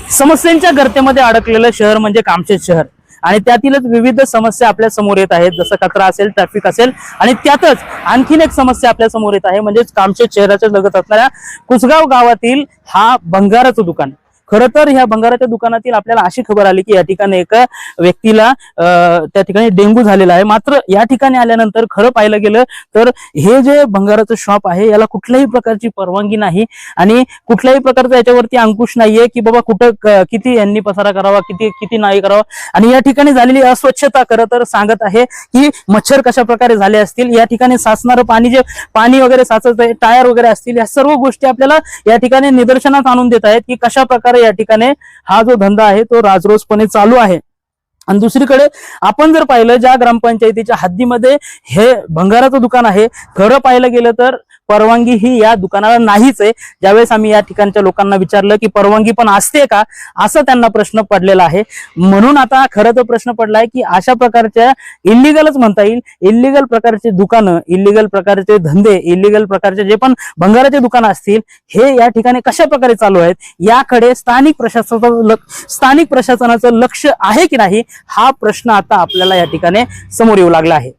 समस्यांच्या गर्तेमध्ये अडकलेलं शहर म्हणजे कामशेत शहर आणि त्यातीलच विविध समस्या आपल्या समोर येत आहेत, जसं कचरा असेल, ट्रॅफिक असेल आणि त्यातच आणखीन एक समस्या आपल्या समोर येत आहे म्हणजे कामशेत शहराच्या लगत असणाऱ्या कुसगाव गावातील हा भंगाराचं दुकान। खरं तर ह्या भंगाराच्या दुकानातील आपल्याला अशी खबर आली की या ठिकाणी एका व्यक्तीला त्या ठिकाणी डेंग्यू झालेला आहे। मात्र या ठिकाणी आल्यानंतर खरं पाहिलं गेलं तर हे जे भंगाराचं शॉप आहे याला कुठल्याही प्रकारची परवानगी नाही आणि कुठल्याही प्रकारचा याच्यावरती अंकुश नाहीये की बाबा कुठं किती यांनी पसारा करावा, किती नाही करावा। आणि या ठिकाणी झालेली अस्वच्छता खरं तर सांगत आहे की मच्छर कशा प्रकारे झाले असतील, या ठिकाणी साचणारं पाणी, जे पाणी वगैरे साचत आहे, टायर वगैरे असतील, या सर्व गोष्टी आपल्याला या ठिकाणी निदर्शनास आणून देत आहेत की कशा प्रकारे या ठिकाणी हा जो धंदा आहे तो राजरोसपणे चालू आहे। आणि दुसरीकडे आपण जर पाहिलं ज्या ग्रामपंचायतीच्या हद्दीमध्ये हे भंगाराचं दुकान आहे, खरं पाहिलं गेलं तर परवानगी ही या दुकानाला नाहीच आहे। ज्यावेळेस आम्ही या ठिकाणच्या लोकांना विचारलं की परवानगी पण असते का, असं त्यांना प्रश्न पडलेला आहे। म्हणून आता खरं तर प्रश्न पडलाय की अशा प्रकारच्या इल्लीगलच म्हणता येईल, इल्लीगल प्रकारचे दुकानं, इल्लीगल प्रकारचे धंदे, इल्लीगल प्रकारचे जे पण भंगाराचे दुकानं असतील हे या ठिकाणी कशा प्रकारे चालू आहेत याकडे स्थानिक प्रशासनाचं लक्ष आहे की नाही, हा प्रश्न आता आपल्याला या ठिकाणी समोर येऊ लागला आहे।